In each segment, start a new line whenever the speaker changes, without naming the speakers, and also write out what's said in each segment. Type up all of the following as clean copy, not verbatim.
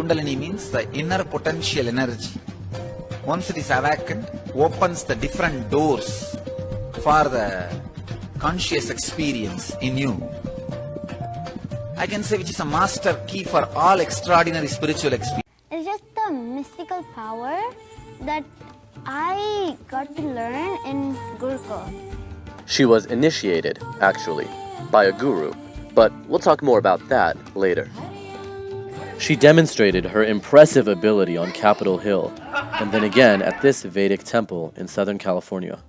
Kundalini means the inner potential energy. Once it is awakened, opens the different doors for the conscious experience in you. I can say which is a master key for all extraordinary spiritual experience.
It's just the mystical power that I got to learn in Gurukul.
She was initiated, actually, by a guru, but we'll talk more about that later. She demonstrated her impressive ability on Capitol Hill, and then again at this Vedic temple in Southern California.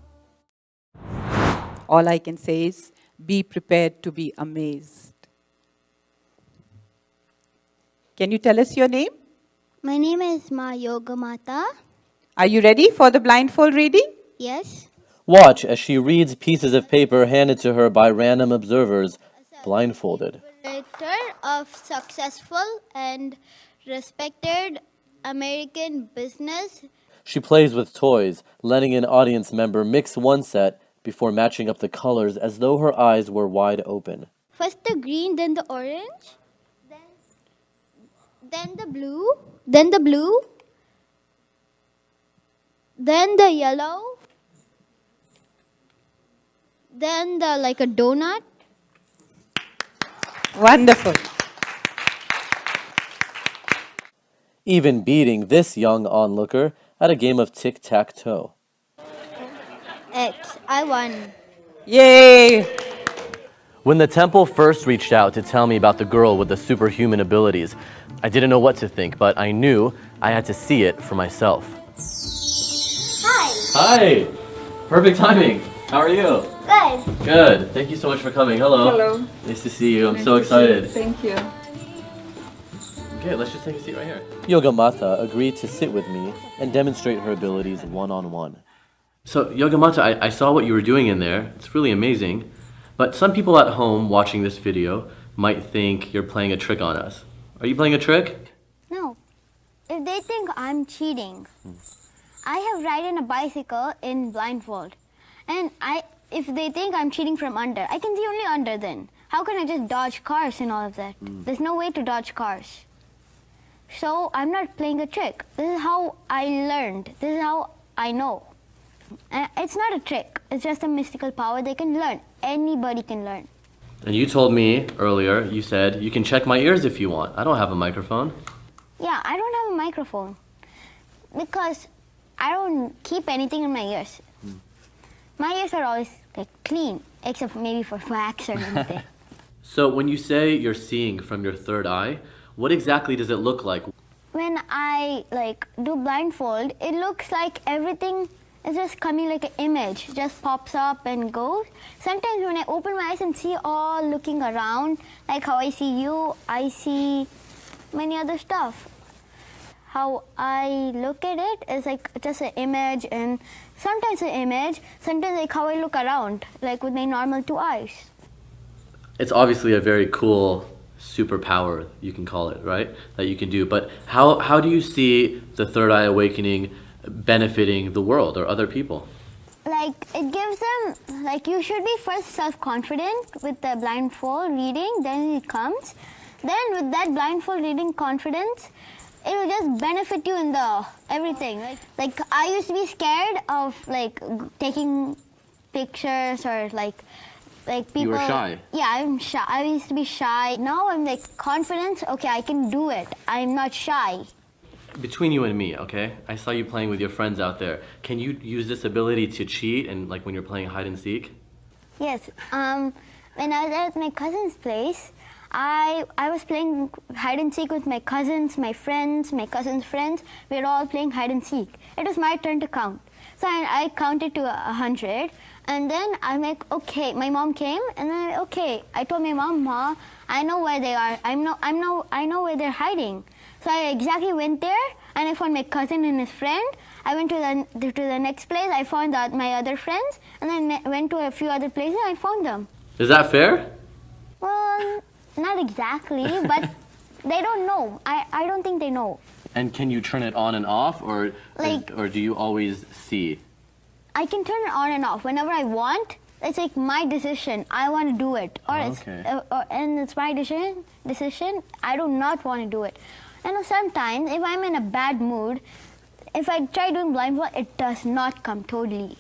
All I can say is, be prepared to be amazed. Can you tell us your name?
My name is Ma Yoga Mata.
Are you ready for the blindfold reading?
Yes.
Watch as she reads pieces of paper handed to her by random observers, blindfolded.
Director of successful and respected American business.
She plays with toys, letting an audience member mix one set before matching up the colors as though her eyes were wide open.
First the green, then the orange, then the blue, then the blue, then the yellow, then the like a donut.
Wonderful.
Even beating this young onlooker at a game of tic-tac-toe.
X. I won.
Yay!
When the temple first reached out to tell me about the girl with the superhuman abilities, I didn't know what to think, but I knew I had to see it for myself.
Hi.
Hi! Perfect timing. How are you?
Good.
Good. Thank you so much for coming. Hello.
Hello.
Nice to see you. I'm so excited.
Thank you.
Okay, let's just take a seat right here. Yoga Mata agreed to sit with me and demonstrate her abilities one-on-one. So, Yoga Mata, I saw what you were doing in there. It's really amazing. But some people at home watching this video might think you're playing a trick on us. Are you playing a trick?
No. If they think I'm cheating, I have ridden a bicycle in blindfold. And if they think I'm cheating from under, I can see only under then. How can I just dodge cars and all of that? There's no way to dodge cars. So I'm not playing a trick. This is how I learned. This is how I know. It's not a trick. It's just a mystical power they can learn. Anybody can learn.
And you told me earlier, you said, you can check my ears if you want. I don't have a microphone.
Yeah, I don't have a microphone because I don't keep anything in my ears. My ears are always like clean, except maybe for wax or anything.
So when you say you're seeing from your third eye, what exactly does it look like?
When I do blindfold, it looks like everything is just coming like an image, just pops up and goes. Sometimes when I open my eyes and see all looking around, like how I see you, I see many other stuff. How I look at it is like just an image, and sometimes an image, sometimes like how I look around, like with my normal two eyes.
It's obviously a very cool superpower, you can call it, right? That you can do. But how do you see the third eye awakening benefiting the world or other people?
Like it gives them, like you should be first self-confident with the blindfold reading, then it comes. Then with that blindfold reading confidence, it will just benefit you in the everything. Like I used to be scared of taking pictures or like people.
You were shy.
Yeah, I'm shy. I used to be shy. Now I'm like confident. Okay, I can do it. I'm not shy.
Between you and me, okay? I saw you playing with your friends out there. Can you use this ability to cheat and like when you're playing hide and seek?
Yes. When I was at my cousin's place, I was playing hide and seek with my cousins, my friends, my cousin's friends. We were all playing hide and seek. It was my turn to count. So I counted to 100, and then I'm like, okay. My mom came, and then okay. I told my mom, Ma, I know where they are. I know where they're hiding. So I exactly went there, and I found my cousin and his friend. I went to the next place. I found my other friends, and then went to a few other places. I found them.
Is that fair?
Well, not exactly, but they don't know. I don't think they know.
And can you turn it on and off, or do you always see?
I can turn it on and off whenever I want. It's like my decision. I want to do it, or
Okay.
and it's my decision. I do not want to do it. sometimes if I'm in a bad mood, if I try doing blindfold, it does not come totally.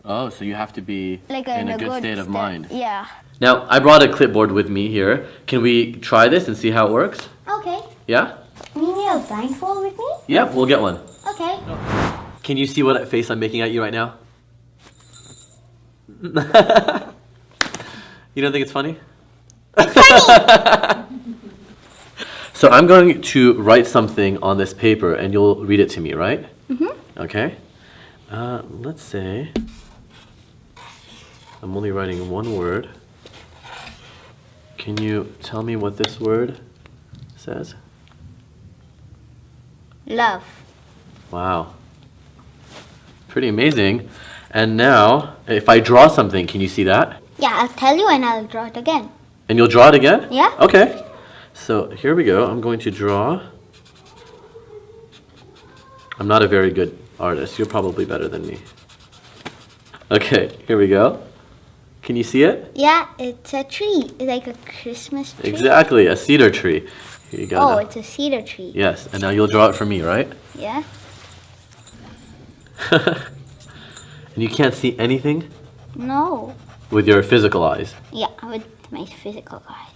Oh, so you have to be
Like
in a good state of mind.
Yeah.
Now, I brought a clipboard with me here. Can we try this and see how it works?
Okay.
Yeah?
You need a blindfold with me?
Yep, we'll get one.
Okay.
Can you see what face I'm making at you right now? You don't think it's funny? So I'm going to write something on this paper and you'll read it to me, right? Mm-hmm. Okay. Let's say I'm only writing one word. Can you tell me what this word says?
Love.
Wow. Pretty amazing. And now, if I draw something, can you see that?
Yeah, I'll tell you and I'll draw it again.
And you'll draw it again?
Yeah.
Okay. So here we go. I'm going to draw. I'm not a very good artist. You're probably better than me. Okay, here we go. Can you see it?
Yeah, it's a tree. It's like a Christmas tree.
Exactly, a cedar tree. Here you go.
Oh,
now.
it's a cedar tree.
Yes, and now you'll draw it for me, right?
Yeah.
And you can't see anything
No.
with your physical eyes.
Yeah, with my physical eyes.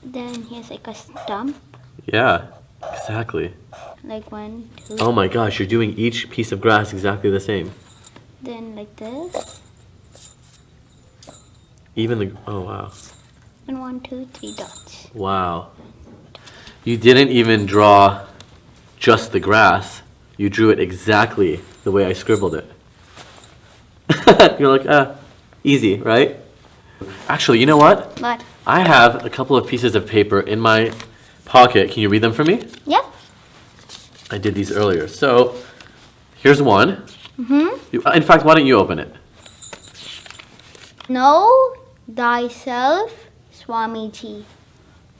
Then here's like a stump.
Yeah, exactly.
Like 1, 2.
Oh my gosh, you're doing each piece of grass exactly the same.
Then like this.
Even the, oh wow.
And 1, 2, 3 dots.
Wow. You didn't even draw just the grass. You drew it exactly the way I scribbled it. You're like, easy, right? Actually, you know what?
But
I have a couple of pieces of paper in my pocket. Can you read them for me?
yeah.
I did these earlier. So, here's one. In fact, why don't you open it?
Know thyself, Swamiji.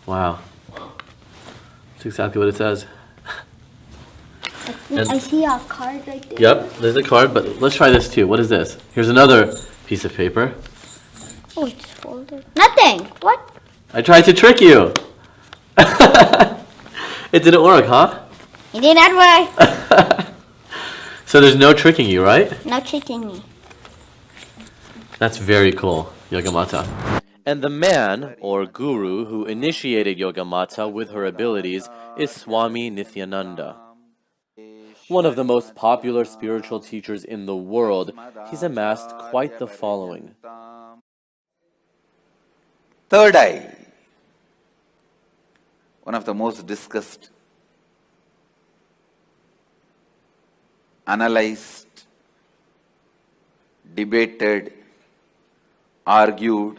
Wow. That's exactly what it says.
I see a card right there.
Yep, there's a card, but let's try this too. What is this? Here's another piece of paper.
Oh, it's folded. Nothing. What?
I tried to trick you. It didn't work, huh?
It did not work.
So there's no tricking you, right?
No tricking me.
That's very cool, Yogamata. And the man, or guru, who initiated Yogamata with her abilities is Swami Nityananda. One of the most popular spiritual teachers in the world, he's amassed quite the following.
Third eye. One of the most discussed, analyzed, debated, argued,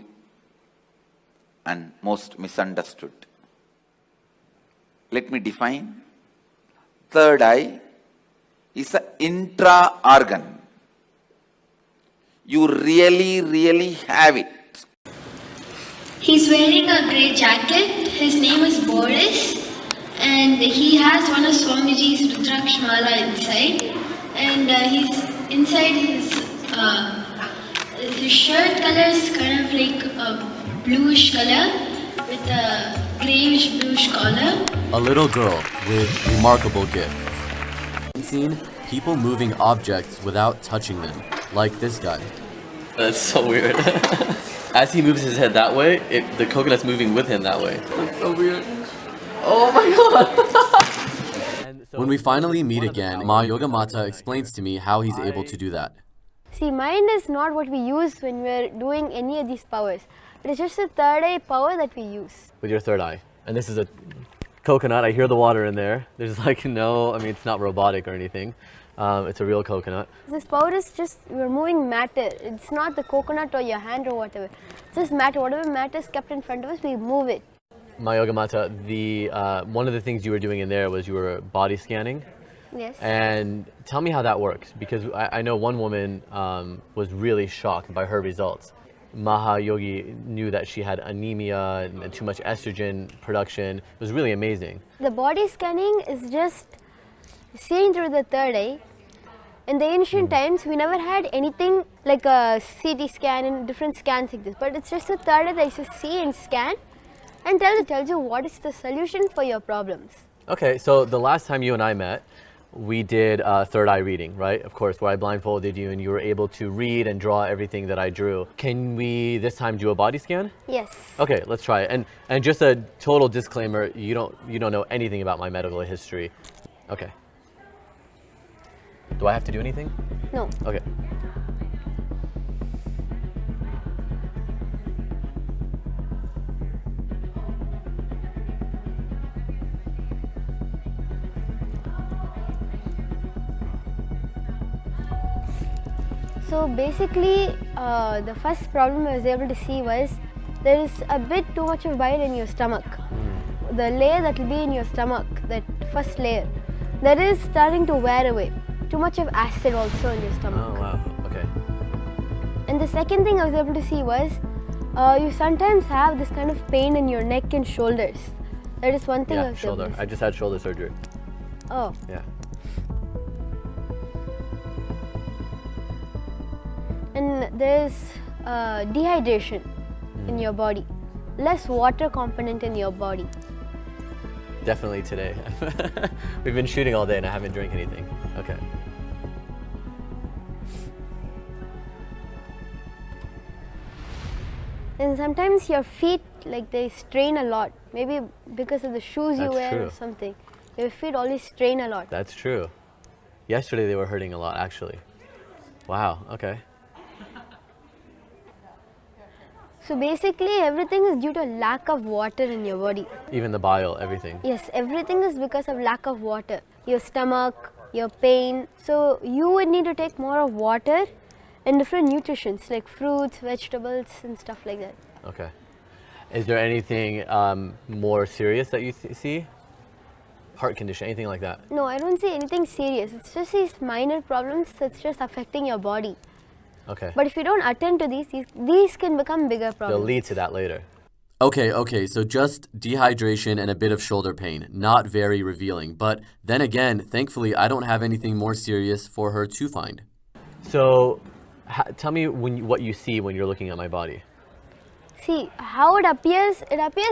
and most misunderstood. Let me define. Third eye is an intra-organ. You really have it.
He's wearing a grey jacket. His name is Boris, and he has one of Swamiji's Rudraksh mala inside. And he's inside his shirt color is kind of like a bluish color with a greyish bluish collar.
A little girl with remarkable gifts. I've seen people moving objects without touching them, like this guy. That's so weird. As he moves his head that way, the coconut's moving with him that way. That's so weird. Oh my god! When we finally meet again, Ma Yogamata explains to me how he's able to do that.
See, mind is not what we use when we're doing any of these powers. It is just the third eye power that we use.
With your third eye. And this is a coconut. I hear the water in there. There's like no, I mean, it's not robotic or anything. It's a real coconut.
This power is just, we're moving matter. It's not the coconut or your hand or whatever. It's just matter. Whatever matter is kept in front of us, we move it.
Ma Yogamata, one of the things you were doing in there was you were body scanning.
Yes.
And tell me how that works, because I know one woman was really shocked by her results. Maha Yogi knew that she had anemia and too much estrogen production. It was really amazing.
The body scanning is just seeing through the third eye. In the ancient times, we never had anything like a CT scan and different scans like this. But it's just the third eye that you see and scan and tells you what is the solution for your problems.
Okay, so the last time you and I met, we did a third eye reading, right? Of course, where I blindfolded you and you were able to read and draw everything that I drew. Can we this time do a body scan?
Yes.
Okay, let's try it. And just a total disclaimer, you don't know anything about my medical history. Okay. Do I have to do anything?
No.
Okay.
So basically, the first problem I was able to see was there is a bit too much of bile in your stomach. The layer that will be in your stomach, that first layer, that is starting to wear away. Too much of acid also in your stomach.
Oh, wow. Okay.
And the second thing I was able to see was you sometimes have this kind of pain in your neck and shoulders. That is one thing I
Yeah,
was
shoulder.
able to see.
I just had shoulder surgery.
Oh.
Yeah.
And there's dehydration in your body. Less water component in your body.
Definitely today. We've been shooting all day and I haven't drank anything. Okay.
And sometimes your feet, like they strain a lot. Maybe because of the shoes you
That's
wear
true.
or something. Your feet always strain a lot.
That's true. Yesterday they were hurting a lot, actually. Wow, okay.
So basically everything is due to lack of water in your body.
Even the bile, everything.
Yes, everything is because of lack of water. Your stomach, your pain. So you would need to take more of water and different nutritions like fruits, vegetables and stuff like that.
Okay. Is there anything more serious that you see? Heart condition, anything like that?
No, I don't see anything serious. It's just these minor problems that's just affecting your body.
Okay.
But if you don't attend to these can become bigger
They'll
problems.
lead to that later. Okay, so just dehydration and a bit of shoulder pain. Not very revealing. But then again, thankfully, I don't have anything more serious for her to find. So, tell me what you see when you're looking at my body.
See, how it appears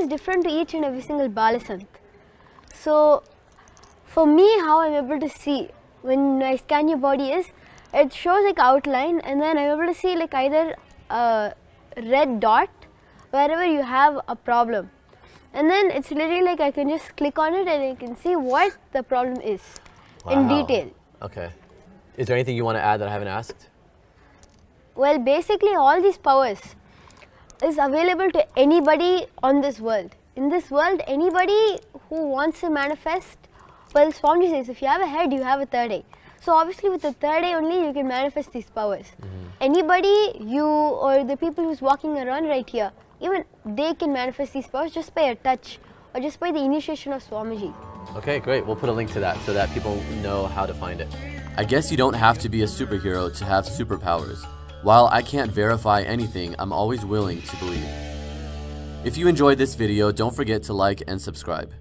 different to each and every single balasant. So, for me, how I'm able to see when I scan your body is, it shows like outline and then I'm able to see like either a red dot wherever you have a problem. And then it's literally like I can just click on it and I can see what the problem is in
Wow.
detail.
Okay. Is there anything you want to add that I haven't asked?
Well, basically all these powers is available to anybody on this world. In this world, anybody who wants to manifest, well, Swamiji says, if you have a head, you have a third eye. So obviously with the third eye only, you can manifest these powers. Anybody, you or the people who's walking around right here, even they can manifest these powers just by a touch or just by the initiation of Swamiji.
Okay, great. We'll put a link to that so that people know how to find it. I guess you don't have to be a superhero to have superpowers. While I can't verify anything, I'm always willing to believe. If you enjoyed this video, don't forget to like and subscribe.